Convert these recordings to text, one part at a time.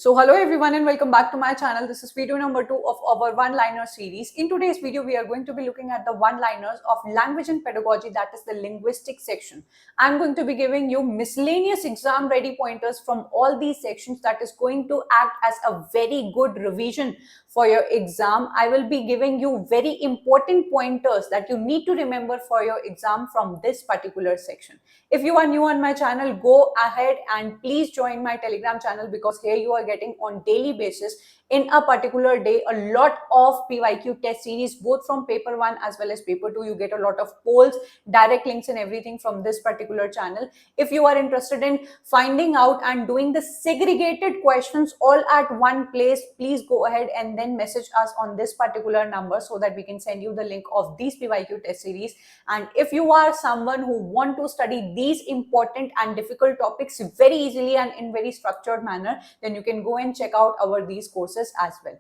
So hello everyone and welcome back to my channel. This is video number 2 of our one-liner series. In today's video, we are going to be looking at the one-liners of language and pedagogy, that is the linguistic section. I'm going to be giving you miscellaneous exam ready pointers from all these sections that is going to act as a very good revision for your exam. I will be giving you very important pointers that you need to remember for your exam from this particular section. If you are new on my channel, go ahead and please join my Telegram channel, because here you are getting on daily basis in a particular day a lot of PYQ test series, both from paper 1 as well as paper 2. You get a lot of polls, direct links and everything from this particular channel. If you are interested in finding out and doing the segregated questions all at one place, please go ahead and then message us on this particular number so that we can send you the link of these PYQ test series. And if you are someone who want to study these important and difficult topics very easily and in very structured manner, then you can go and check out our these courses as well.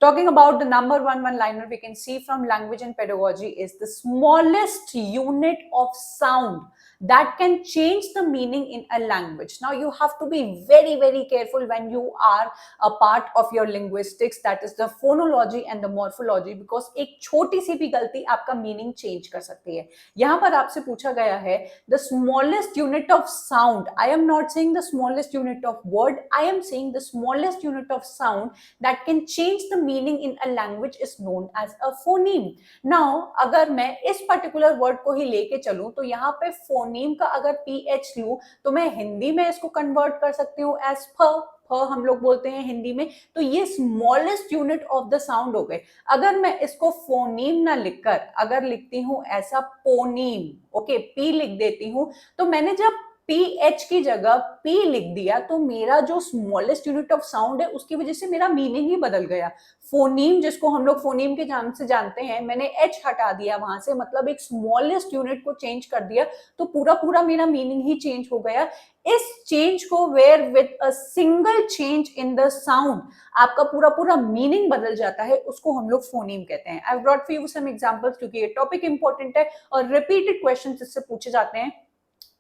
Talking about the number one liner, we can see from language and pedagogy is the smallest unit of sound that can change the meaning in a language. Now you have to be very careful when you are a part of your linguistics, that is the phonology and the morphology, because एक छोटी सी भी गलती आपका meaning change कर सकती है. यहाँ पर आपसे पूछा गया है the smallest unit of sound. I am not saying the smallest unit of word, I am saying the smallest unit of sound that can change the meaning in a language is known as a phoneme. Now अगर मैं इस particular word को ही लेके चलूं तो यहाँ पे phoneme का अगर ph लूं तो मैं हिंदी में इसको convert कर सकती हूँ as फ हम लोग बोलते हैं हिंदी में. तो ये smallest unit of the sound हो गए. अगर मैं इसको फोनीम ना लिखकर अगर लिखती हूं ऐसा पोनीम, ओके, पी लिख देती हूं, तो मैंने जब PH की जगह P लिख दिया तो मेरा जो स्मॉलेस्ट यूनिट ऑफ साउंड है उसकी वजह से मेरा मीनिंग ही बदल गया. फोनीम जिसको हम लोग फोनीम के नाम से जानते हैं, मैंने H हटा दिया वहां से, मतलब एक स्मॉलेस्ट यूनिट को चेंज कर दिया, तो पूरा मेरा मीनिंग ही चेंज हो गया. इस चेंज को where with a single change in the sound आपका पूरा मीनिंग बदल जाता है, उसको हम लोग फोनीम कहते हैं. I brought for you some examples क्योंकि ये टॉपिक इंपॉर्टेंट है और रिपीटेड क्वेश्चंस इससे पूछे जाते हैं,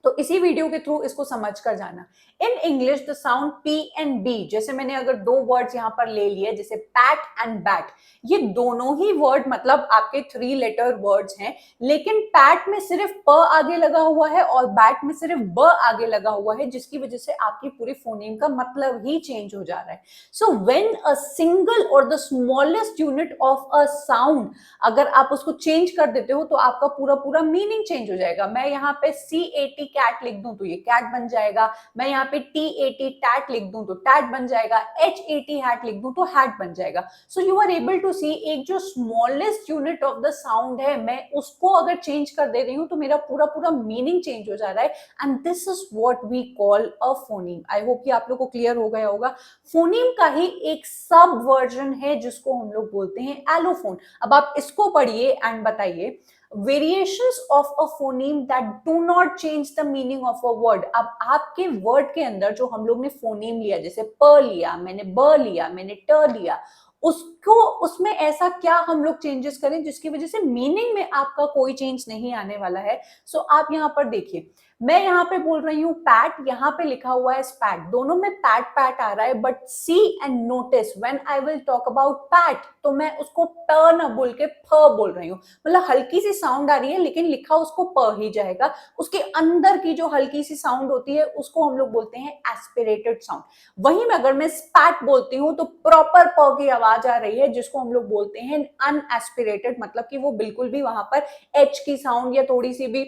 तो इसी वीडियो के थ्रू इसको समझ कर जाना. In English the sound P and B, जैसे मैंने अगर दो वर्ड्स यहाँ पर ले लिए जैसे पैट एंड बैट, ये दोनों ही वर्ड मतलब आपके 3 लेटर वर्ड्स हैं, लेकिन पैट में सिर्फ प आगे लगा हुआ है और बैट में सिर्फ ब आगे लगा हुआ है, जिसकी वजह से आपकी पूरी फोनेम का मतलब ही चेंज हो जा रहा है. सो व्हेन अ सिंगल और the smallest unit of a sound अगर आप उसको चेंज कर देते हो तो आपका पूरा मीनिंग चेंज हो जाएगा. मैं यहाँ पे CAT कैट लिख दूं तो ये कैट बन जाएगा, मैं यहाँ पे TAT टैट लिख दूं तो टैट बन जाएगा, HAT हैट लिख दूं तो हैट बन जाएगा. So you are able to see एक जो smallest unit of the sound है, मैं उसको अगर चेंज कर दे रही हूं तो मेरा पूरा मीनिंग चेंज हो जा रहा है. And this is what we call a phoneme. I hope कि आप लोग को क्लियर हो गया होगा. फोनीम का ही एक सब वर्जन है जिसको हम लोग बोलते हैं एलोफोन. अब आप इसको पढ़िए एंड बताइए variations of a phoneme that do not change the meaning of a word. अब आपके वर्ड के अंदर जो हम लोग ने फोनीम लिया, जैसे प लिया, मैंने ब लिया, मैंने ट लिया, उसको उसमें ऐसा क्या हम लोग चेंजेस करें जिसकी वजह से मीनिंग में आपका कोई चेंज नहीं आने वाला है. सो आप यहाँ पर देखिए, मैं यहाँ पे बोल रही हूँ पैट, यहाँ पे लिखा हुआ है स्पैट, दोनों में पैट आ रहा है, but see and notice when I will talk about pat तो मैं उसको प न बोल के फ बोल रही हूँ. मतलब हल्की सी साउंड आ रही है लेकिन लिखा उसको प ही जाएगा. उसके अंदर की जो हल्की सी साउंड होती है उसको हम लोग बोलते हैं एस्पिरेटेड साउंड. वहीं में अगर मैं स्पैट बोलती हूँ तो प्रॉपर प की आवाज आ रही है, जिसको हम लोग बोलते हैं अनएस्पिरेटेड, मतलब कि वो बिल्कुल भी वहां पर एच की साउंड या थोड़ी सी भी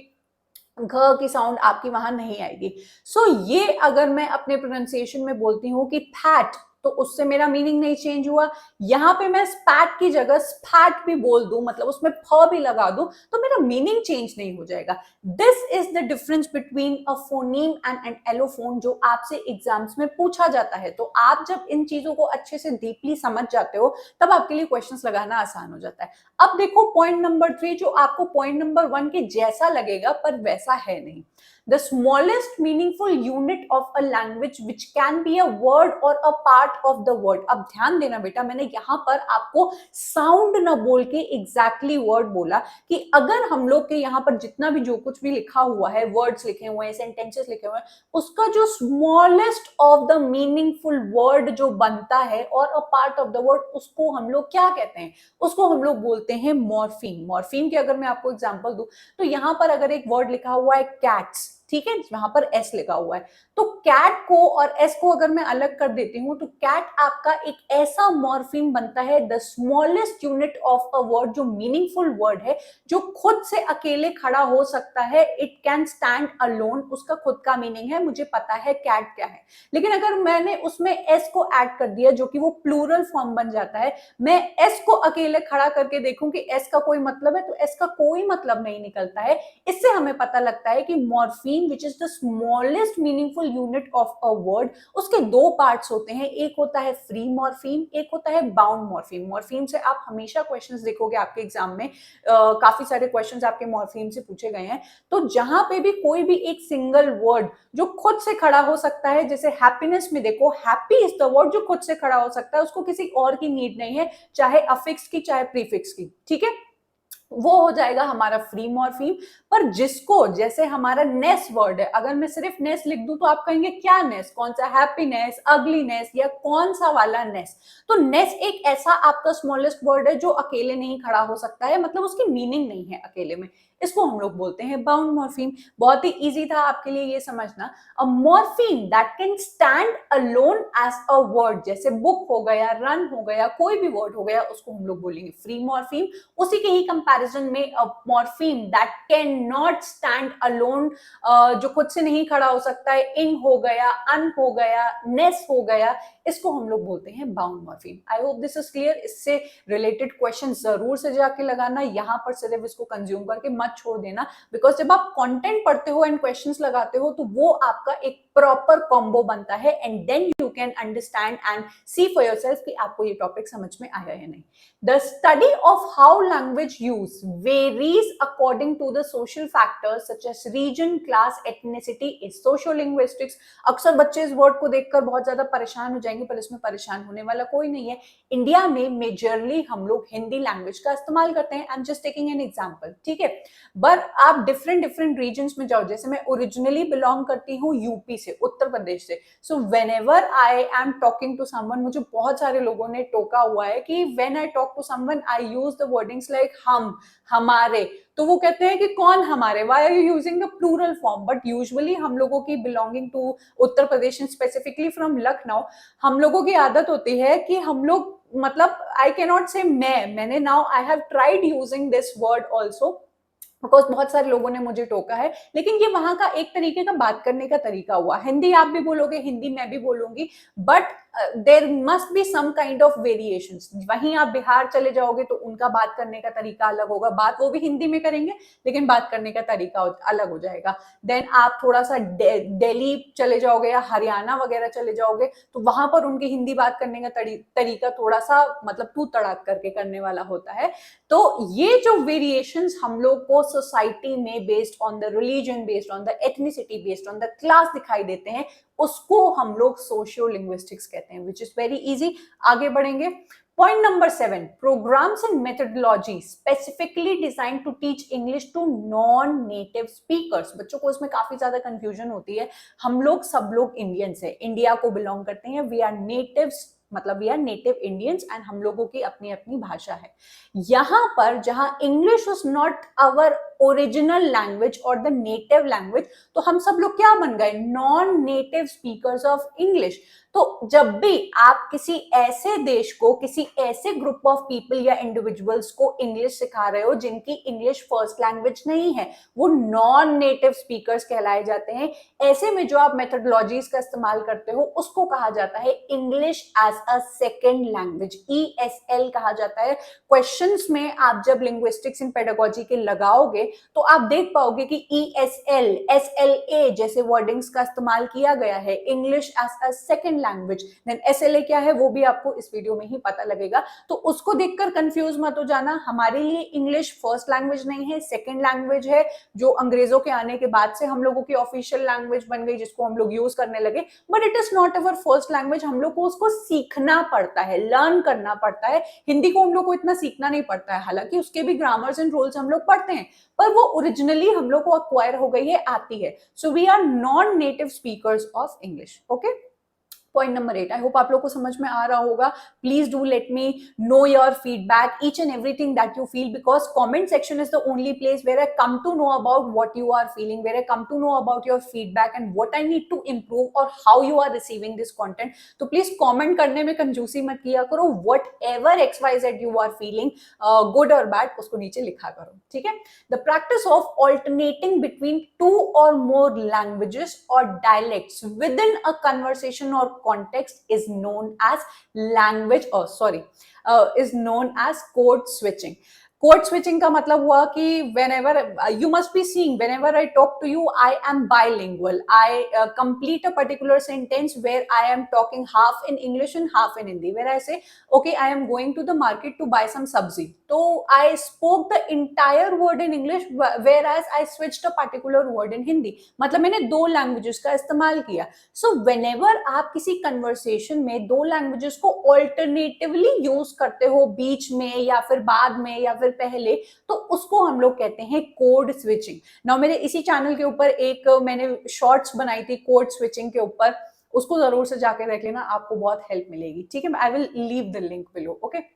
घ की साउंड आपकी वहां नहीं आएगी. सो ये अगर मैं अपने प्रोनाउंसिएशन में बोलती हूँ कि फैट, तो उससे मेरा मीनिंग नहीं चेंज हुआ. यहाँ पे मैं स्पैट की जगह स्पैट भी बोल दूं, मतलब उसमें फ भी लगा दूं, तो मेरा मीनिंग चेंज नहीं हो जाएगा. This is the difference between a phoneme and an allophone, जो आपसे एग्जाम्स में पूछा जाता है. तो आप जब इन चीजों को अच्छे से डीपली समझ जाते हो तब आपके लिए क्वेश्चंस लगाना आसान हो जाता है. अब देखो पॉइंट नंबर 3, जो आपको पॉइंट नंबर 1 के जैसा लगेगा पर वैसा है नहीं. The smallest meaningful unit of a language which can be a word or a part of the word. अब ध्यान देना बेटा, मैंने यहां पर आपको साउंड ना बोल के एग्जैक्टली वर्ड बोला कि अगर हम लोग के यहाँ पर जितना भी जो कुछ भी लिखा हुआ है, वर्ड्स लिखे हुए हैं, सेंटेंसेस लिखे हुए हैं, उसका जो smallest of the meaningful word जो बनता है और a part of the word, उसको हम लोग क्या कहते हैं? उसको हम लोग बोलते हैं मॉर्फीम। मॉर्फीम की अगर मैं आपको एग्जांपल दूं तो यहां पर अगर एक वर्ड लिखा हुआ है कैट्स, ठीक है, वहां पर एस लिखा हुआ है, तो कैट को और एस को अगर मैं अलग कर देती हूं तो कैट आपका एक ऐसा मॉर्फीम बनता है, the smallest unit of a word, जो मीनिंगफुल वर्ड है, जो खुद से अकेले खड़ा हो सकता है, इट कैन स्टैंड अलोन, उसका खुद का मीनिंग है, मुझे पता है कैट क्या है। लेकिन अगर मैंने उसमें एस को ऐड कर दिया जो कि वो प्लूरल फॉर्म बन जाता है, मैं एस को अकेले खड़ा करके देखूं कि एस का कोई मतलब है, तो एस का कोई मतलब नहीं निकलता है। इससे हमें पता लगता है कि morpheme which is the smallest meaningful unit of a word, उसके दो पार्ट्स होते हैं, एक होता है फ्री मॉर्फीम, एक होता है बाउंड मॉर्फीम। मॉर्फीम से आप हमेशा क्वेश्चंस देखोगे आपके एग्जाम में, काफी सारे क्वेश्चंस आपके मॉर्फीम से पूछे गए हैं। तो जहां पे भी कोई भी एक सिंगल वर्ड जो खुद से खड़ा हो सकता है, जैसे हैप्पीनेस में देखो, हैप्पी इज द वर्ड जो खुद से खड़ा हो सकता है, उसको किसी और की नीड नहीं है, चाहे अफिक्स की चाहे प्रीफिक्स की, ठीक है, वो हो जाएगा हमारा फ्री मॉर्फीम। पर जिसको, जैसे हमारा नेस वर्ड है, अगर मैं सिर्फ नेस लिख दूं तो आप कहेंगे क्या नेस, कौन सा, हैप्पीनेस, अगलीनेस, या कौन सा वाला नेस? तो नेस एक ऐसा आपका स्मॉलेस्ट वर्ड है जो अकेले नहीं खड़ा हो सकता है, मतलब उसकी मीनिंग नहीं है अकेले में, इसको हम लोग बोलते हैं बाउंड मॉर्फीम। बहुत ही इजी था आपके लिए ये समझना। A morpheme that can stand alone as a word, जैसे बुक हो गया, रन हो गया, कोई भी वर्ड हो गया, उसको हम लोग बोलेंगे फ्री मॉर्फीम। उसी के ही कंपैरिजन में a morpheme that can not stand alone, जो खुद से नहीं खड़ा हो सकता है, इन हो गया, अन हो गया, नेस हो गया, इसको हम लोग बोलते हैं bound morpheme. I hope this is clear. इससे रिलेटेड क्वेश्चन जरूर से जाके लगाना, यहां पर सिर्फ इसको कंज्यूम करके मत छोड़ देना, बिकॉज जब आप कंटेंट पढ़ते हो एंड क्वेश्चंस लगाते हो तो वो आपका एक प्रॉपर कॉम्बो बनता है, and then you can understand and see for yourself कि आपको ये टॉपिक समझ में आया या नहीं। The study of how language use varies according to the social factors such as region, class, ethnicity is sociolinguistics. अक्सर बच्चे इस वर्ड को देखकर बहुत ज्यादा परेशान हो जाएंगे, पर इसमें परेशान होने वाला कोई नहीं है। इंडिया में मेजरली हम लोग हिंदी लैंग्वेज का इस्तेमाल करते हैं, I am just taking an example, ठीक है। पर आप डिफरेंट डिफरेंट रीजन्स में जाओ, जैसे मैं ओरिजिनली बिलोंग करती हूँ यूपी से, उत्तर प्रदेश से, so whenever I am talking to someone, मुझे बहुत सारे लोगों ने टोका हुआ है कि when I talk to someone I use the wordings like हम, हमारे, तो वो कहते हैं कि कौन हमारे, why are you using the plural form? But usually हम लोगों की belonging to Uttar Pradesh, specifically from Lucknow, हम लोगों की आदत होती है कि हम लोग, मतलब आई कैन नॉट से मैंने, now I have tried using this word also, because बहुत सारे लोगों ने मुझे टोका है, लेकिन ये वहां का एक तरीके का बात करने का तरीका हुआ। हिंदी आप भी बोलोगे, हिंदी मैं भी बोलूंगी, but there must be some kind of variations. वहीं आप बिहार चले जाओगे तो उनका बात करने का तरीका अलग होगा, बात वो भी हिंदी में करेंगे लेकिन बात करने का तरीका अलग हो जाएगा। देन आप थोड़ा सा दिल्ली चले जाओगे या हरियाणा वगैरह चले जाओगे तो वहां पर उनकी हिंदी बात करने का तरीका थोड़ा सा, मतलब तू तड़ाक करके करने वाला होता है। तो ये जो वेरिएशंस हम लोग को सोसाइटी में based on the religion, based on the ethnicity, based on the class दिखाई देते हैं, उसको हम लोग सोशियो लिंग्विस्टिक्स कहते हैं, विच इज वेरी इजी। आगे बढ़ेंगे। Point number 7, programmes and methodology specifically design to teach English to non native speakers. बच्चों को इसमें काफी ज्यादा कंफ्यूजन होती है। हम लोग सब लोग इंडियंस है, इंडिया को बिलोंग करते हैं, वी आर नेटिव्स, मतलब we are native Indians, and हम लोगों की अपनी अपनी भाषा है। यहां पर जहां English is not our original language और द नेटिव लैंग्वेज, तो हम सब लोग क्या बन गए? Non native speakers of English. तो जब भी आप किसी ऐसे देश को, किसी ऐसे ग्रुप ऑफ पीपल या इंडिविजुअल्स को इंग्लिश सिखा रहे हो जिनकी इंग्लिश फर्स्ट लैंग्वेज नहीं है, वो नॉन नेटिव स्पीकर्स कहलाए जाते हैं। ऐसे में जो आप मेथडोलॉजीज का इस्तेमाल करते हो उसको कहा जाता है English as a second language, ESL कहा जाता है। क्वेश्चंस में आप जब लिंग्विस्टिक्स इन पेडागोजी के लगाओगे तो आप देख पाओगे कि ESL, SLA जैसे वर्डिंग्स का इस्तेमाल किया गया है, English as a second language. Then SLA क्या है वो भी आपको इस वीडियो में ही पता लगेगा, तो उसको देखकर कंफ्यूज मत हो जाना। हमारे लिए इंग्लिश फर्स्ट लैंग्वेज नहीं है, सेकेंड लैंग्वेज है, जो अंग्रेजों के आने के बाद से हम लोगों की ऑफिशियल लैंग्वेज बन गई, जिसको हम लोग यूज करने लगे, but it is not our first language. हम लोग को उसको सीखना पड़ता है, लर्न करना पड़ता है। हिंदी को हम लोग को इतना सीखना नहीं पड़ता है, हालांकि उसके भी ग्रामर्स एंड रूल्स हम लोग पढ़ते हैं, पर वो ओरिजिनली हम लोग को अक्वायर हो गई है, आती है। So we are non native speakers of English. Okay, point number 8, I hope आप लोग को समझ में आ रहा होगा। Please do let me know your feedback, each and everything that you feel, because comment section is the only place where I come to know about what you are feeling, where I come to know about your feedback and what I need to improve और how you are receiving this content. तो please comment करने में कंजूसी मत किया करो, whatever XYZ you are feeling, good और bad, उसको नीचे लिखा करो, ठीक है। The practice of alternating between 2 or more languages or dialects within a conversation or context is known as is known as code switching. Code switching का मतलब हुआ कि whenever you must be seeing, whenever I talk to you, I am bilingual. I complete a particular sentence where I am talking half in English and half in Hindi. Where I say, okay, I am going to the market to buy some sabzi. So I spoke the entire word in English, whereas I switched a particular word in Hindi. मतलब मैंने दो languages का इस्तेमाल किया। So whenever आप किसी conversation में दो लैंग्वेजेस को ऑल्टरनेटिवली यूज करते हो, बीच में या फिर बाद में या फिर पहले, तो उसको हम लोग कहते हैं कोड स्विचिंग। नाउ मेरे इसी चैनल के ऊपर एक मैंने शॉर्ट्स बनाई थी कोड स्विचिंग के ऊपर, उसको जरूर से जाके देख लेना, आपको बहुत हेल्प मिलेगी, ठीक है। I will leave the link below, okay.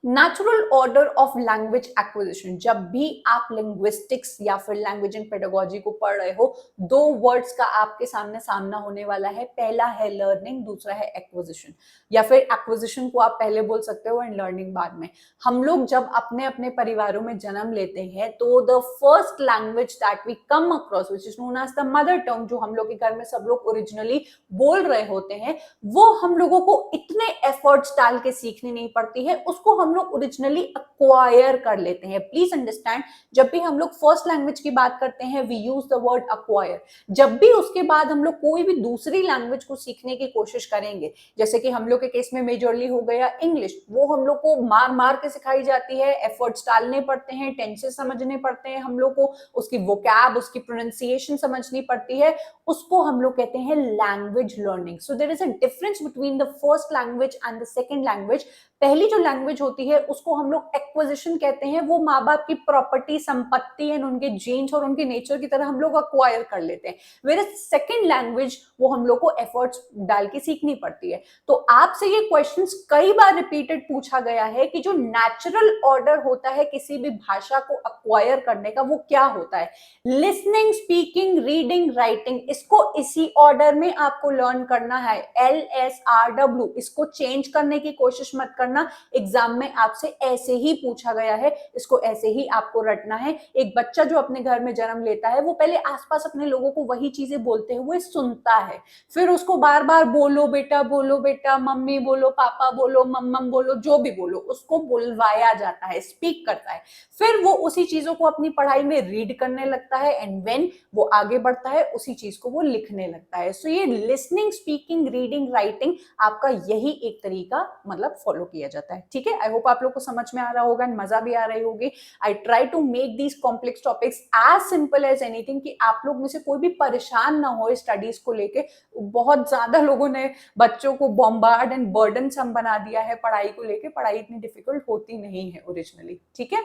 Natural order of language acquisition, जब भी आप लिंग्विस्टिक्स या फिर लैंग्वेज एंड पेडागोजी को पढ़ रहे हो, दो वर्ड्स का आपके सामने सामना होने वाला है। पहला है लर्निंग, दूसरा है एक्विजिशन, या फिर एक्विजिशन को आप पहले बोल सकते हो एंड लर्निंग बाद में। हम लोग जब अपने अपने परिवारों में जन्म लेते हैं तो the first language that we come across which is known as the mother tongue, जो हम लोग के घर में सब लोग ओरिजिनली बोल रहे होते हैं, वो हम लोगों को इतने एफर्ट्स डाल के सीखनी नहीं पड़ती है, उसको हम लोग ओरिजिनली अक्वायर कर लेते हैं। प्लीज अंडरस्टैंड, जब भी हम लोग फर्स्ट लैंग्वेज की बात करते हैं we use the word acquire. जब भी उसके बाद हम लोग कोई भी दूसरी लैंग्वेज को सीखने की कोशिश करेंगे, जैसे कि हम लोग के केस में मेजरली हो गया इंग्लिश, वो हम लोग को मार मार के सिखाई जाती है, एफर्ट्स डालने पड़ते हैं, टेंसेस समझने पड़ते हैं हम लोग को, उसकी वोकैब, उसकी प्रोनाउंसिएशन समझनी पड़ती है, उसको हम लोग कहते हैं language learning. So there is a difference between the first language and the second language. पहली जो लैंग्वेज होती है उसको हम लोग एक्विजिशन कहते हैं, वो माँ बाप की प्रॉपर्टी, संपत्ति एंड उनके जीन्स और उनके नेचर की तरह हम लोग अक्वायर कर लेते हैं। वेयर सेकंड लैंग्वेज वो हम लोग को एफर्ट्स डाल के सीखनी पड़ती है। तो आपसे ये क्वेश्चंस कई बार रिपीटेड पूछा गया है कि जो नेचुरल ऑर्डर होता है किसी भी भाषा को अक्वायर करने का, वो क्या होता है? लिसनिंग, स्पीकिंग, रीडिंग, राइटिंग, इसको इसी ऑर्डर में आपको लर्न करना है, LSRW। इसको चेंज करने की कोशिश मत करना, एग्जाम में आपसे ऐसे ही पूछा गया है, इसको ऐसे ही आपको रटना है। एक बच्चा जो अपने घर में जन्म लेता है वो पहले आसपास अपने लोगों को वही चीजें बोलते हुए सुनता है, फिर उसको बार बार बोलो बेटा, मम्मी बोलो, पापा बोलो, मम्मम बोलो, जो भी बोलो, उसको बुलवाया जाता है, स्पीक करता है। फिर वो उसी चीजों को अपनी पढ़ाई में रीड करने लगता है एंड व्हेन वो आगे बढ़ता है उसी चीज को वो लिखने लगता है। सो ये लिसनिंग, स्पीकिंग, रीडिंग, राइटिंग, आपका यही एक तरीका मतलब फॉलो किया जाता है, ठीक है। आई होप आप लोग को समझ में आ रहा होगा, मजा भी आ रही होगी। I try to make these complex topics as simple as anything, कि आप लोग में से कोई भी परेशान ना हो स्टडीज को लेके। बहुत ज्यादा लोगों ने बच्चों को बॉम्बार्ड एंड बर्डनसम बना दिया है पढ़ाई को लेके। पढ़ाई इतनी डिफिकल्ट होती नहीं है ओरिजिनली, ठीक है।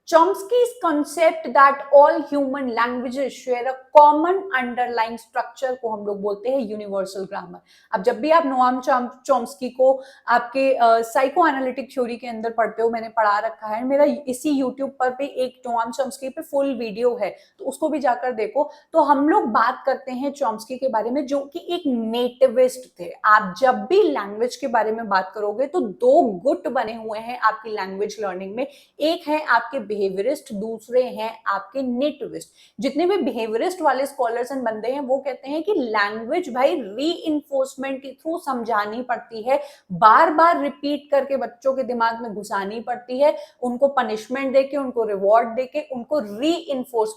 Chomsky's concept that all human languages share a common underlying structure को हम लोग बोलते हैं यूनिवर्सल ग्रामर। अब जब भी आप नोआम चॉम्स्की को आपके साइको एनालिटिक थ्योरी के अंदर पढ़ते हो, मैंने पढ़ा रखा है, मेरा इसी यूट्यूब पर भी एक नोआम चॉम्स्की पे फुल वीडियो है, तो उसको भी जाकर देखो। तो हम लोग बात करते हैं चॉम्स्की के बारे में, जो कि एक नेटिविस्ट थे। आप जब भी लैंग्वेज के बारे में बात करोगे तो दो गुट बने हुए हैं आपकी लैंग्वेज लर्निंग में। एक है आपके बिहेवियरिस्ट, दूसरे हैं आपके नेटिविस्ट। जितने भी बिहेवियरिस्ट वाले स्कॉलर्स एंड बंदे हैं वो कहते हैं कि लैंग्वेज भाई री के थ्रू समझानी पड़ती है, बार बार रिपीट करके बच्चों के दिमाग में घुसानी पड़ती है, उनको पनिशमेंट देके, उनको रिवॉर्ड देके, उनको री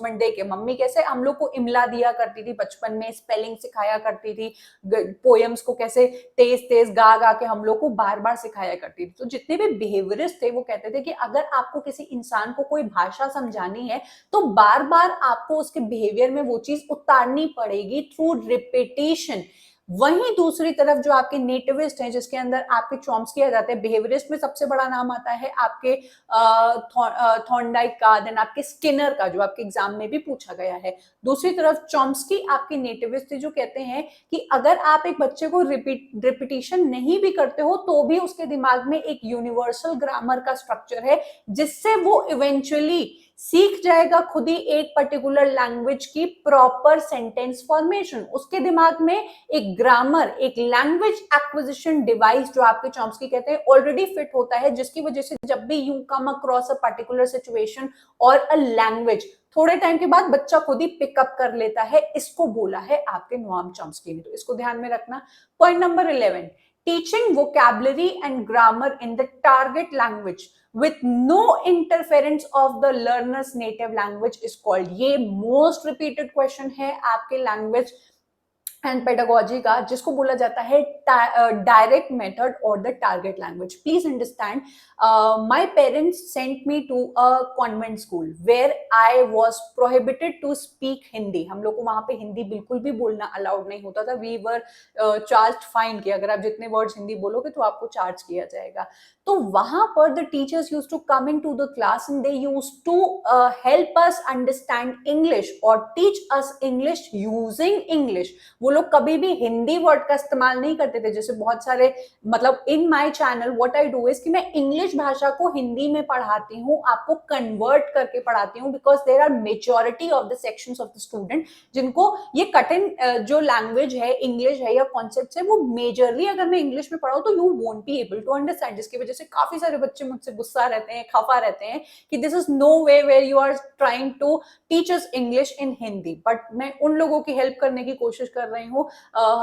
देके। मम्मी कैसे हम लोग को इमला दिया करती थी बचपन में, स्पेलिंग सिखाया करती थी, पोएम्स को कैसे तेज तेज गा गा के हम लोग को बार बार सिखाया करती थी। तो जितने भी बिहेवियरिस्ट थे वो कहते थे कि अगर आपको किसी इंसान को कोई भाषा समझानी है तो बार बार आपको उसके बिहेवियर में वो चीज उतारनी पड़ेगी थ्रू रिपीटेशन। वहीं दूसरी तरफ जो आपके नेटिविस्ट हैं, जिसके अंदर आपके चॉम्स्की आ जाते हैं, बिहेवियरिस्ट में सबसे बड़ा नाम आता है आपके थॉर्नडाइक का, देन आपके स्किनर का, जो आपके एग्जाम में भी पूछा गया है। दूसरी तरफ चॉम्स्की आपके नेटिविस्ट थे, जो कहते हैं कि अगर आप एक बच्चे को रिपीटिशन नहीं भी करते हो तो भी उसके दिमाग में एक यूनिवर्सल ग्रामर का स्ट्रक्चर है, जिससे वो इवेंचुअली सीख जाएगा खुद ही एक पर्टिकुलर लैंग्वेज की प्रॉपर सेंटेंस फॉर्मेशन। उसके दिमाग में एक ग्रामर, एक लैंग्वेज एक्विजिशन डिवाइस, जो आपके चॉम्स्की कहते हैं, ऑलरेडी फिट होता है, जिसकी वजह से जब भी you come across a particular situation और अ लैंग्वेज, थोड़े टाइम के बाद बच्चा खुद ही पिकअप कर लेता है। इसको बोला है आपके नोआम चॉम्स्की ने, तो इसको ध्यान में रखना। Point number 11, teaching vocabulary and grammar in the target language with no interference of the learner's native language is called, ये most repeated question है आपके language एंड पेडागोजी का, जिसको बोला जाता है डायरेक्ट मेथड और the target language. Please understand, my parents sent me to a convent school where I was prohibited to speak Hindi. हम लोग को वहां पे हिंदी बिल्कुल भी बोलना अलाउड नहीं होता था। वी वर चार्ज फाइन, कि अगर आप जितने वर्ड्स हिंदी बोलोगे तो आपको चार्ज किया जाएगा। तो वहां पर the teachers used to come into the class and they used to help us understand English और teach us English using English. वो लोग कभी भी हिंदी वर्ड का इस्तेमाल नहीं करते थे। जैसे बहुत सारे, मतलब in my channel what I do is कि मैं इंग्लिश भाषा को हिंदी में पढ़ाती हूँ, आपको कन्वर्ट करके पढ़ाती हूँ, because there are majority of the sections of the student जिनको ये कठिन जो लैंग्वेज है, इंग्लिश है या कॉन्सेप्ट है, वो मेजरली अगर मैं इंग्लिश में पढ़ाऊँ तो you won't be able to understand. जिसकी वजह से काफी सारे बच्चे मुझसे गुस्सा रहते हैं, खफा रहते हैं कि this is no way where you are trying to teach us English in Hindi. But मैं उन लोगों की हेल्प करने की कोशिश कर रही हूँ।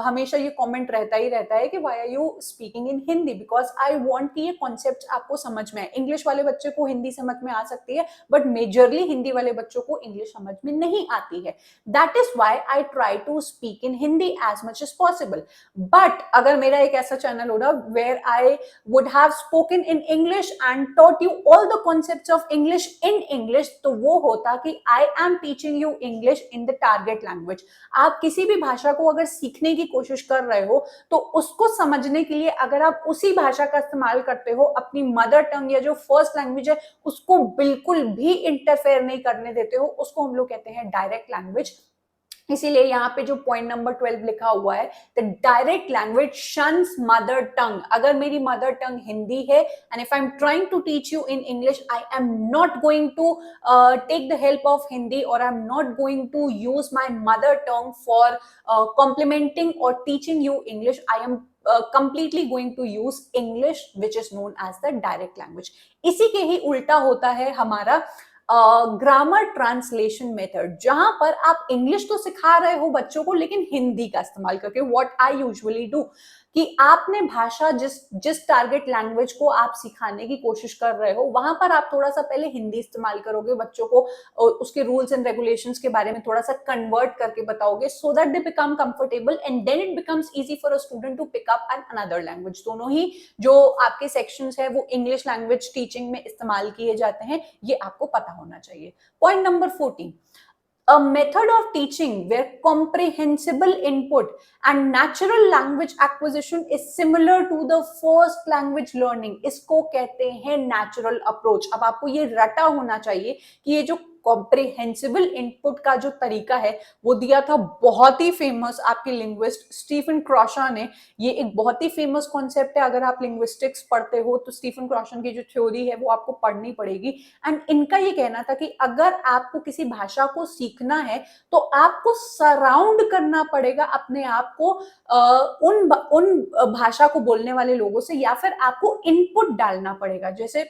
हमेशा ये कमेंट रहता ही रहता है कि why are you speaking in Hindi, because I want कि ये कॉन्सेप्ट आपको समझ में आए। इंग्लिश वाले बच्चे को हिंदी समझ में आ सकती है, बट मेजरली हिंदी वाले बच्चों को इंग्लिश समझ में नहीं आती है। That is why I try to speak in Hindi as much as possible. But अगर मेरा एक ऐसा चैनल होगा where I would have spoken in English and taught you all the concepts of English in English, तो वो होता कि I am teaching you English in the target language. आप किसी भी भाषा को अगर सीखने की कोशिश कर रहे हो तो उसको समझने के लिए अगर आप उसी भाषा का इस्तेमाल करते हो, अपनी मदर टंग या जो फर्स्ट लैंग्वेज है उसको बिल्कुल भी इंटरफेयर नहीं करने देते हो, उसको हम लोग कहते हैं डायरेक्ट लैंग्वेज। इसीलिए यहाँ पे जो पॉइंट नंबर 12 लिखा हुआ है, the direct language shuns mother tongue. अगर मेरी मदर टंग हिंदी है and if I am trying to teach you in English, I am not going to take the help of Hindi और I am not going to use my mother tongue for complementing और teaching you English. I am completely going to use English, which is known as the direct language. इसी के ही उल्टा होता है हमारा grammar translation method, जहां पर आप इंग्लिश तो सिखा रहे हो बच्चों को लेकिन हिंदी का इस्तेमाल करके। व्हाट आई यूजुअली डू कि आपने भाषा जिस टारगेट लैंग्वेज को आप सिखाने की कोशिश कर रहे हो वहां पर आप थोड़ा सा पहले हिंदी इस्तेमाल करोगे, बच्चों को उसके रूल्स एंड रेगुलेशंस के बारे में थोड़ा सा कन्वर्ट करके बताओगे, so that they become comfortable and then it becomes easy for a student to pick up an another language. दोनों ही जो आपके सेक्शंस है वो इंग्लिश लैंग्वेज टीचिंग में इस्तेमाल किए जाते हैं, ये आपको पता होना चाहिए। Point number 14, a method of teaching where comprehensible input and natural language acquisition is similar to the first language learning, इसको कहते हैं natural approach। अब आपको ये रटा होना चाहिए कि ये जो कॉम्प्रिहेंसिबल इनपुट का जो तरीका है वो दिया था बहुत ही फेमस आपके लिंग्विस्ट स्टीफन क्रॉशन ने। ये एक बहुत ही फेमस कॉन्सेप्ट है, अगर आप लिंग्विस्टिक्स पढ़ते हो तो स्टीफन क्रॉशन की जो थ्योरी है वो आपको पढ़नी पड़ेगी। एंड इनका ये कहना था कि अगर आपको किसी भाषा को सीखना है तो आपको सराउंड करना पड़ेगा अपने आप को उन भाषा को बोलने वाले लोगों से, या फिर आपको इनपुट डालना पड़ेगा। जैसे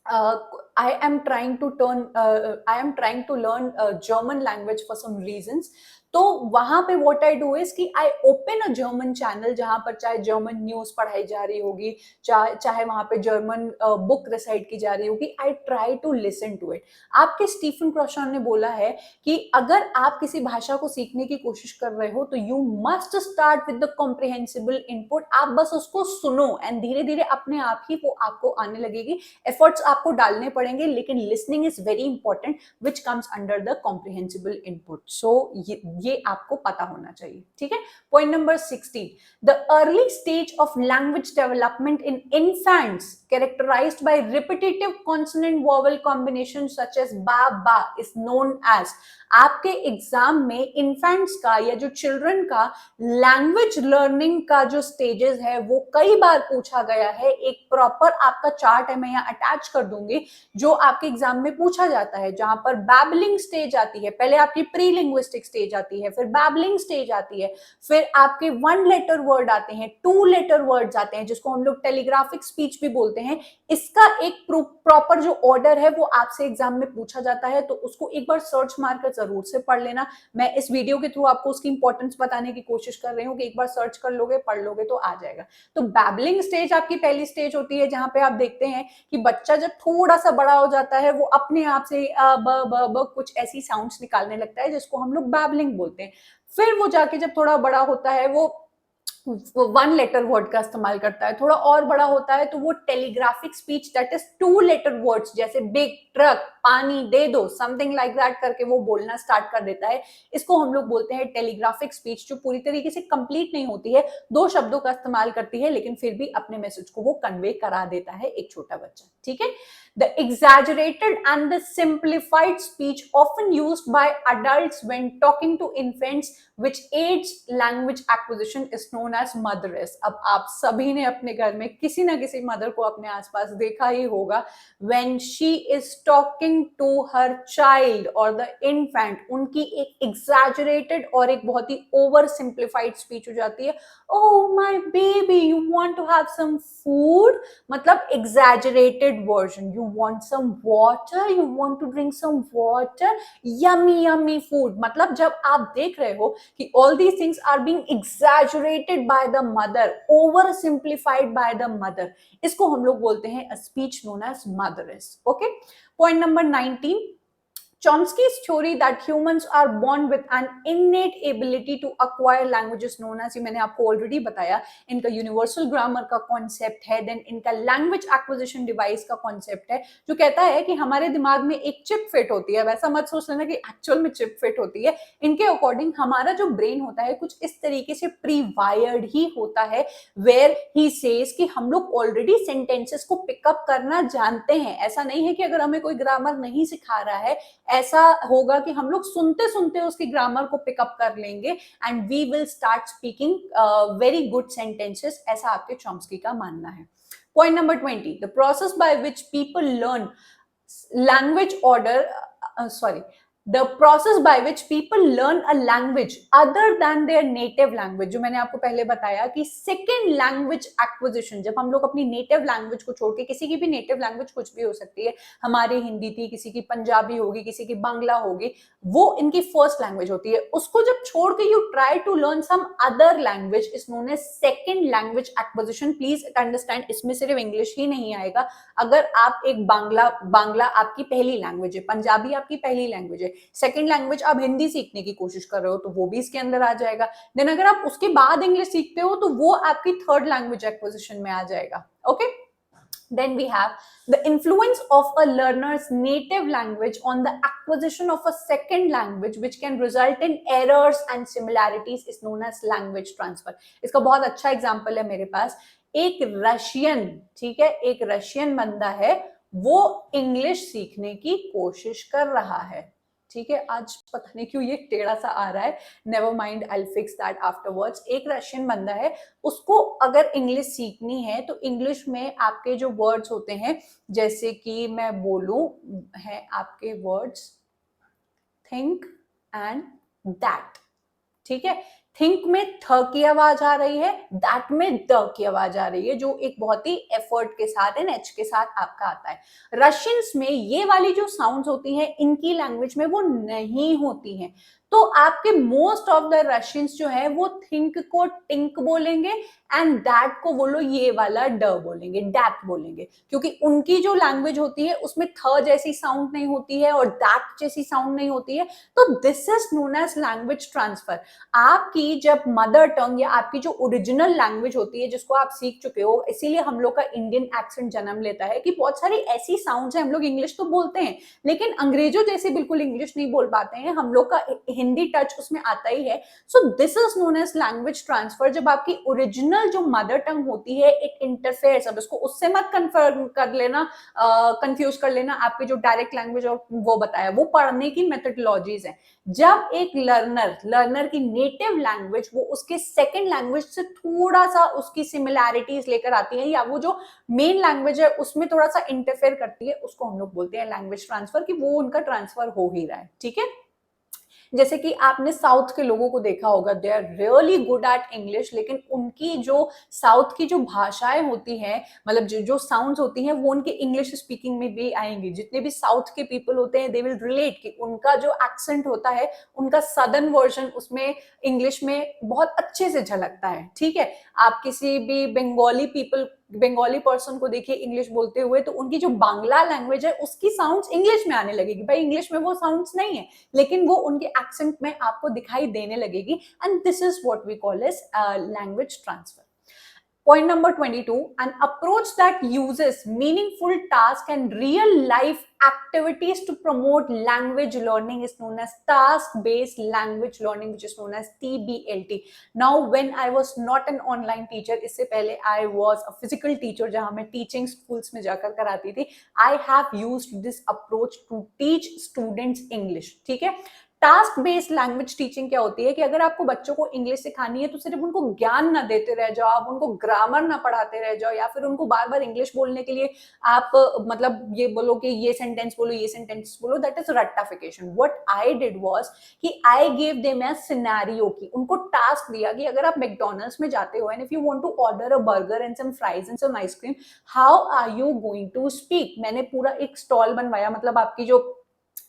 I am trying to learn German language for some reasons. तो वहां पे what I do is कि I open a German channel जहां पर चाहे जर्मन न्यूज पढ़ाई जा रही होगी, चाहे वहां पे जर्मन बुक रिसाइट की जा रही होगी, I try to listen to it. आपके स्टीफन क्रॉशन ने बोला है कि अगर आप किसी भाषा को सीखने की कोशिश कर रहे हो तो you must start with the comprehensible input. आप बस उसको सुनो एंड धीरे धीरे अपने आप ही वो आपको आने लगेगी. एफर्ट्स आपको डालने पड़ेंगे, लेकिन listening is very important which comes under the comprehensible input. So ये आपको पता होना चाहिए. ठीक है. Point number 16, the early stage of language development in infants characterized by repetitive consonant vowel combination such as ba ba is known as. आपके exam में infants का या जो चिल्ड्रन का लैंग्वेज लर्निंग का जो स्टेजेस है वो कई बार पूछा गया है. एक प्रॉपर आपका चार्ट है, मैं यहाँ अटैच कर दूंगी, जो आपके एग्जाम में पूछा जाता है, जहां पर बैबलिंग स्टेज आती है, पहले आपकी प्री लिंग्विस्टिक स्टेज आती है, फिर बैबलिंग स्टेज आती है, फिर आपके 1 लेटर वर्ड आते हैं, 2 लेटर वर्ड्स आते हैं, जिसको हम लोग टेलीग्राफिक स्पीच भी बोलते हैं. इसका एक प्रॉपर जो ऑर्डर है वो आपसे एग्जाम में पूछा जाता है, तो उसको एक बार सर्च मारकर जरूर से पढ़ लेना. मैं इस वीडियो के थ्रू आपको उसकी इंपॉर्टेंस बताने की कोशिश कर रही हूँ कि एक बार सर्च कर लोगे, पढ़ लोगे तो आ जाएगा. तो बैबलिंग स्टेज आपकी पहली स्टेज होती है, जहां पे आप देखते हैं कि बच्चा जब थोड़ा सा बड़ा हो जाता है वो अपने आप से ब ब ब कुछ ऐसी साउंड्स निकालने लगता है जिसको हम लोग बैबलिंग बोलते हैं. फिर वो जाके जब थोड़ा बड़ा होता है वो 1 लेटर वर्ड का इस्तेमाल करता है. थोड़ा और बड़ा होता है तो वो telegraphic speech that is 2 letter words, जैसे बिग, ट्रक, पानी दे दो, समथिंग लाइक दैट करके वो बोलना स्टार्ट कर देता है. इसको हम लोग बोलते हैं टेलीग्राफिक स्पीच, जो पूरी तरीके से कंप्लीट नहीं होती है, 2 शब्दों का इस्तेमाल करती है, लेकिन फिर भी अपने मैसेज को वो कन्वे करा देता है एक छोटा बच्चा. ठीक है. The exaggerated and the simplified speech often used by adults when talking to infants which aids language acquisition is known as mothers. अब आप सभी ने अपने घर में किसी ना किसी मदर को अपने आसपास देखा ही होगा. When she is talking to her child or the infant, उनकी एक exaggerated और एक बहुत ही over simplified speech हो जाती है. Oh my baby, you want to have some food? मतलब exaggerated version. You want some water? You want to drink some water? Yummy yummy food. मतलब जब आप देख रहे हो कि all these things are being exaggerated by the mother, oversimplified by the mother, इसको हम लोग बोलते हैं a speech known as motheress. Okay. Point number 19. Chomsky's theory that humans are born with an innate ability to acquire languages known as, ये मैंने आपको already बताया, इनका यूनिवर्सल ग्रामर का कॉन्सेप्ट है, देन इनका लैंग्वेज एक्विजिशन डिवाइस का concept है, जो कहता है कि हमारे दिमाग में एक चिप फिट होती है. वैसा मत सोच लेना कि एक्चुअल में चिप फिट होती है. इनके अकॉर्डिंग हमारा जो ब्रेन होता है कुछ इस तरीके से प्री वायर्ड ही होता है, वेयर ही सेज कि हम लोग ऑलरेडी सेंटेंसेस को पिकअप करना जानते हैं. ऐसा नहीं है कि अगर हमें कोई ग्रामर नहीं सिखा रहा है, ऐसा होगा कि हम लोग सुनते सुनते उसकी ग्रामर को पिकअप कर लेंगे and we will start speaking very good sentences. ऐसा आपके चॉम्स्की का मानना है. Point number 20, the process by which people learn language order the process by which people learn a language other than their native language, जो मैंने आपको पहले बताया कि second language acquisition, जब हम लोग अपनी native language को छोड़ के, किसी की भी native language कुछ भी हो सकती है, हमारी हिंदी थी, किसी की पंजाबी होगी, किसी की बांग्ला होगी, वो इनकी first language होती है. उसको जब छोड़ के you try to learn some other language is known as second language acquisition. Please understand, इसमें सिर्फ इंग्लिश ही नहीं आएगा. अगर आप एक बांग्ला आपकी पहली लैंग्वेज है, पंजाबी आपकी पहली लैंग्वेज है, सेकंड लैंग्वेज आप हिंदी सीखने की कोशिश कर रहे हो तो वो भी इसके अंदर आ जाएगा. देन अगर आप उसके बाद इंग्लिश सीखते हो तो वो आपकी थर्ड लैंग्वेज एक्विजिशन में आ जाएगा. Okay. Then we have the influence of a learner's native language on the acquisition of a second language, which can result in errors and similarities, is known as language transfer. इसका बहुत अच्छा example है मेरे पास. एक Russian, ठीक है, एक Russian बंदा है, वो इंग्लिश सीखने की कोशिश कर रहा है. ठीक है. आज पता नहीं क्यों ये टेढ़ा सा आ रहा है, never mind, I will fix that afterwards. एक रशियन बंदा है, उसको अगर इंग्लिश सीखनी है तो इंग्लिश में आपके जो वर्ड्स होते हैं, जैसे कि मैं बोलूं, है आपके वर्ड्स थिंक एंड दैट. ठीक है. थिंक में थ की आवाज आ रही है, दैट में द की आवाज आ रही है, जो एक बहुत ही एफर्ट के साथ एंड एच के साथ आपका आता है। रशियंस में ये वाली जो साउंड्स होती हैं इनकी लैंग्वेज में वो नहीं होती हैं। तो आपके मोस्ट ऑफ द रशियंस जो है वो थिंक को टिंक बोलेंगे एंड दैट को वो लोग ये वाला ड बोलेंगे, डैट बोलेंगे, क्योंकि उनकी जो लैंग्वेज होती है उसमें थ जैसी साउंड नहीं होती है और दैट जैसी साउंड नहीं होती है। तो this is known as language transfer. आपकी जब मदर टंग या आपकी जो ओरिजिनल लैंग्वेज होती है जिसको आप सीख चुके हो, इसीलिए हम लोग का इंडियन एक्सेंट जन्म लेता है कि बहुत सारी ऐसी साउंड्स हैं, हम लोग इंग्लिश तो बोलते हैं लेकिन अंग्रेजों जैसे बिल्कुल इंग्लिश नहीं बोल पाते हैं, हम लोग का हिंदी टच उसमें आता ही है। So this is known as language transfer. जब आपकी ओरिजिनल जो मदर टंग होती है इट इंटरफेयर्स, अब इसको उससे मत कन्फर्म कर लेना, कंफ्यूज कर लेना, आपकी जो डायरेक्ट लैंग्वेज और वो बताया वो पढ़ने की मेथडोलॉजीज है। जब एक लर्नर की नेटिव लैंग्वेज वो उसके सेकंड लैंग्वेज से थोड़ा सा उसकी सिमिलैरिटीज लेकर आती है या वो जो मेन लैंग्वेज है उसमें थोड़ा सा इंटरफेयर करती है, उसको हम लोग बोलते हैं लैंग्वेज ट्रांसफर, कि वो उनका ट्रांसफर हो ही रहा है। ठीक है, जैसे कि आपने साउथ के लोगों को देखा होगा, they are really good at English, लेकिन उनकी जो साउथ की जो भाषाएं होती हैं, मतलब जो साउंड्स होती हैं वो उनके इंग्लिश स्पीकिंग में भी आएंगी। जितने भी साउथ के पीपल होते हैं दे विल रिलेट कि उनका जो एक्सेंट होता है, उनका सदर्न वर्जन उसमें इंग्लिश में बहुत अच्छे से झलकता है। ठीक है, आप किसी भी बंगाली पर्सन को देखिए इंग्लिश बोलते हुए, तो उनकी जो बांग्ला लैंग्वेज है उसकी साउंड्स इंग्लिश में आने लगेगी। भाई इंग्लिश में वो साउंड्स नहीं है लेकिन वो उनके एक्सेंट में आपको दिखाई देने लगेगी, and this is what we call as language transfer. Point number 22, an approach that uses meaningful tasks and real life activities to promote language learning is known as task-based language learning, which is known as TBLT. Now, when I was not an online teacher, इससे पहले I was a physical teacher जहाँ मैं teaching schools में जाकर कराती थी, I have used this approach to teach students English. ठीक है, टास्क बेस्ड लैंग्वेज टीचिंग क्या होती है कि अगर आपको बच्चों को इंग्लिश सिखानी है तो सिर्फ उनको ज्ञान ना देते रह जाओ, आप उनको ग्रामर ना पढ़ाते रह जाओ या फिर उनको बार बार इंग्लिश बोलने के लिए आप मतलब ये बोलो कि ये सेंटेंस बोलो, ये सेंटेंस बोलो, दैट इज रट्टाफिकेशन। व्हाट आई डिड वाज कि I give them a scenario, की उनको टास्क दिया कि अगर आप मैकडॉनल्ड्स में जाते हो and if you want to order a burger and some fries and some ice cream, how are you going to speak. मैंने पूरा एक स्टॉल बनवाया, मतलब आपकी जो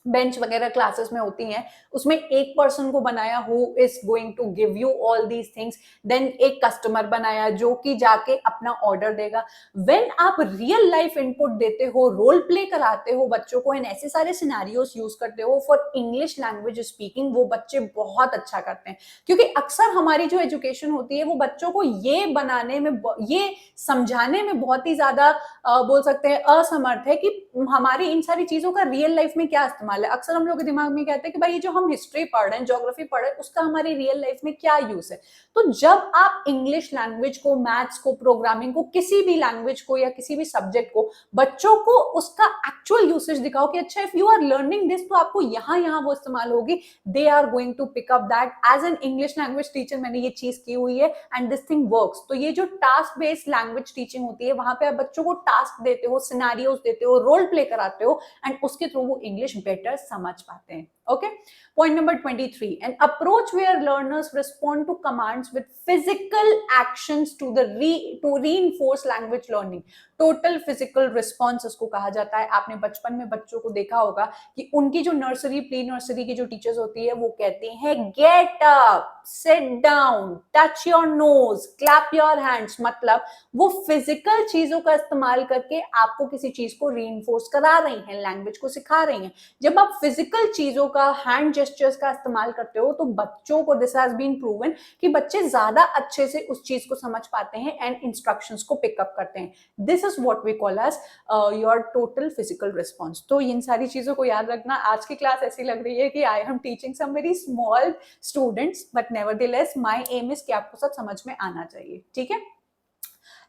बेंच वगैरह क्लासेस में होती हैं उसमें एक पर्सन को बनाया who is going to give you all these things, then एक कस्टमर बनाया जो कि जाके अपना ऑर्डर देगा। व्हेन आप रियल लाइफ इनपुट देते हो, रोल प्ले कराते हो बच्चों को एंड ऐसे सारे सिनेरियोस यूज करते हो फॉर इंग्लिश लैंग्वेज स्पीकिंग, वो बच्चे बहुत अच्छा करते हैं। क्योंकि अक्सर हमारी जो एजुकेशन होती है वो बच्चों को ये बनाने में, ये समझाने में बहुत ही ज्यादा बोल सकते हैं असमर्थ है कि हमारी इन सारी चीजों का रियल लाइफ में क्या इस्तेमाल है। अक्सर हम लोग के दिमाग में कहते हैं कि भाई जो हम हिस्ट्री पढ़ रहे हैं, ज्योग्राफी पढ़ रहे हैं, उसका हमारी रियल लाइफ में क्या यूज है। तो जब आप इंग्लिश लैंग्वेज को, मैथ्स को, प्रोग्रामिंग को, किसी भी लैंग्वेज को या किसी भी सब्जेक्ट को बच्चों को उसका एक्चुअल यूसेज दिखाओ कि अच्छा if you are learning this तो आपको यहाँ वो इस्तेमाल होगी, they are going to pick up that. As an English language teacher मैंने ये चीज की हुई है एंड दिस थिंग वर्क्स। तो ये जो टास्क बेस्ड लैंग्वेज टीचिंग होती है वहां पे आप बच्चों को टास्क देते हो, सिनेरियोस देते हो, रोल प्ले कराते हो एंड उसके थ्रू वो इंग्लिश बेटर समझ पाते हैं। Okay, point number 23, an approach where learners respond to commands with physical actions to reinforce language learning. Total physical response इसको कहा जाता है। आपने बचपन में बच्चों को देखा होगा कि उनकी जो नर्सरी, प्री नर्सरी की जो टीचर्स होती है वो कहती हैं get up, sit down, touch your nose, clap your hands, मतलब वो फिजिकल चीजों का इस्तेमाल करके आपको किसी चीज को रीइंफोर्स करा रही हैं, लैंग्वेज को सिखा रही हैं। जब आप फिजिकल चीजों का, हैंड जेस्चर्स का इस्तेमाल करते हो तो बच्चों को, दिस हैज बीन प्रूवन, कि बच्चे ज्यादा अच्छे से उस चीज को समझ पाते हैं एंड इंस्ट्रक्शंस को पिकअप करते हैं। This is what we call as your total physical response. तो इन सारी चीजों को याद रखना। आज की क्लास ऐसी लग रही है कि I am teaching some very small students, but nevertheless my aim is कि आपको सब समझ में आना चाहिए। ठीक है,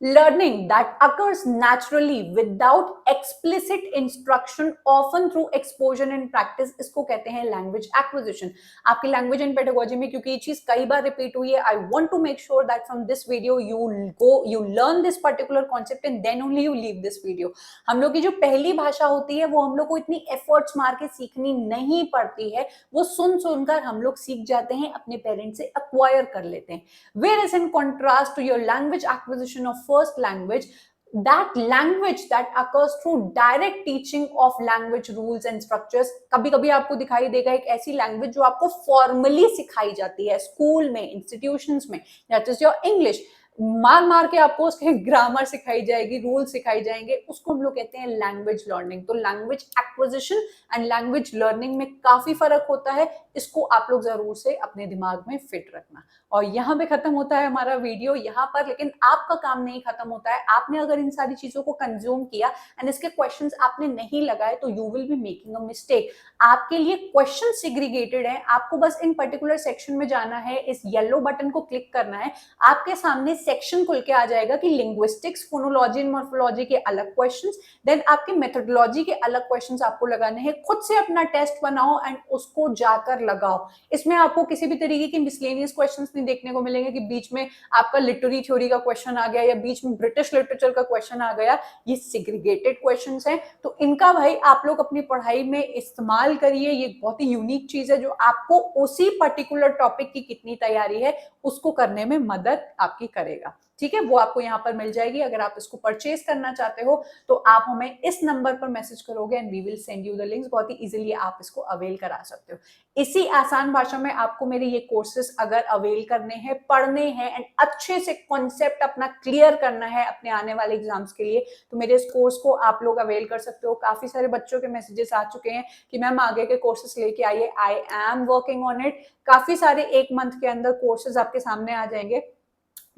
learning that occurs naturally without explicit instruction often through exposure and practice, इसको कहते हैं लैंग्वेज एक्विजिशन। आपकी लैंग्वेज एंड पेडागोजी में क्योंकि ये चीज कई बार रिपीट हुई है, I want to make sure that from this video you learn this particular concept and then only you leave this video. हम लोग की जो पहली भाषा होती है वो हम लोग को इतनी एफर्ट्स मार के सीखनी नहीं पड़ती है, वो सुन सुनकर हम लोग सीख जाते हैं, अपने पेरेंट्स से एक्वायर कर लेते हैं। Whereas in contrast to your language acquisition of first language, that language that occurs through direct teaching of language rules and structures, कभी कभी आपको दिखाई देगा एक ऐसी लैंग्वेज जो आपको फॉर्मली सिखाई जाती है स्कूल में, इंस्टीट्यूशंस में, दैट इज योर इंग्लिश। मार मार के आपको उसके ग्रामर सिखाई जाएगी, रूल सिखाई जाएंगे, उसको हम लोग कहते हैं लैंग्वेज लर्निंग। तो language acquisition and language learning में काफी फर्क होता है, इसको आप लोग जरूर से अपने दिमाग में फिट रखना। और यहाँ पे खत्म होता है हमारा वीडियो यहाँ पर, लेकिन आपका काम नहीं खत्म होता है। आपने अगर इन सारी चीजों को कंज्यूम किया एंड इसके क्वेश्चंस आपने नहीं लगाए तो you will be making a mistake. आपके लिए क्वेश्चन सिग्रीगेटेड है, आपको बस इन पर्टिकुलर सेक्शन में जाना है, इस येलो बटन को क्लिक करना है, आपके सामने सेक्शन खुल के आ जाएगा कि लिंग्विस्टिक्स, फोनोलॉजी एंड मॉर्फोलॉजी के अलग क्वेश्चंस, देन आपके मेथोडोलॉजी के अलग क्वेश्चंस आपको लगाने हैं। खुद से अपना टेस्ट बनाओ एंड उसको जाकर लगाओ। इसमें आपको किसी भी तरीके की मिसलेनियस क्वेश्चंस नहीं देखने को मिलेंगे कि बीच में आपका लिटरेरी थ्योरी का क्वेश्चन आ गया या बीच में ब्रिटिश लिटरेचर का क्वेश्चन आ गया। ये सिग्रीगेटेड क्वेश्चंस हैं, तो इनका भाई आप लोग अपनी पढ़ाई में इस्तेमाल करिए। ये बहुत ही यूनिक चीज है जो आपको उसी पर्टिकुलर टॉपिक की कितनी तैयारी है उसको करने में मदद आपकी करेगा। ठीक है, वो आपको यहाँ पर मिल जाएगी। अगर आप इसको परचेज करना चाहते हो तो आप हमें इस नंबर पर मैसेज करोगे and we will send you the links. बहुत ही इजीली आप इसको अवेल करा सकते हो। इसी आसान भाषा में आपको मेरे ये कोर्सेज अगर अवेल करने हैं, पढ़ने हैं एंड अच्छे से कॉन्सेप्ट अपना क्लियर करना है अपने आने वाले एग्जाम्स के लिए, तो मेरे इस कोर्स को आप लोग अवेल कर सकते हो। काफी सारे बच्चों के मैसेजेस आ चुके हैं कि मैम आगे के कोर्सेज लेके आइए। I am working on it. काफी सारे 1 मंथ के अंदर कोर्सेज आपके सामने आ जाएंगे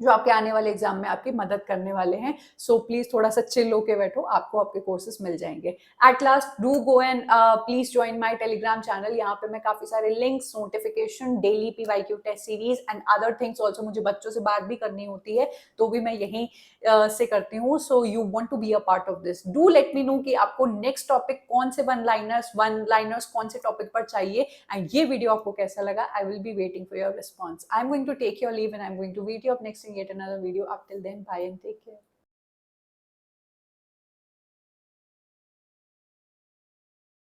जो आपके आने वाले एग्जाम में आपकी मदद करने वाले हैं। सो प्लीज थोड़ा सा चिल होके बैठो, आपको आपके कोर्सेज मिल जाएंगे। At last do go and please join my Telegram channel. यहाँ पे मैं काफी सारे links, notification, daily PYQ test series and other things also, मुझे बच्चों से बात भी करनी होती है तो भी मैं यहीं से करती हूँ। So you want to be a part of this, do let me know कि आपको नेक्स्ट टॉपिक कौन से वन लाइनर्स कौन से टॉपिक पर चाहिए एंड ये वीडियो आपको कैसा लगा। I will be waiting for your response. I am going to take your leave and I am going to meet you up next in yet another video. Up till then, bye and take care.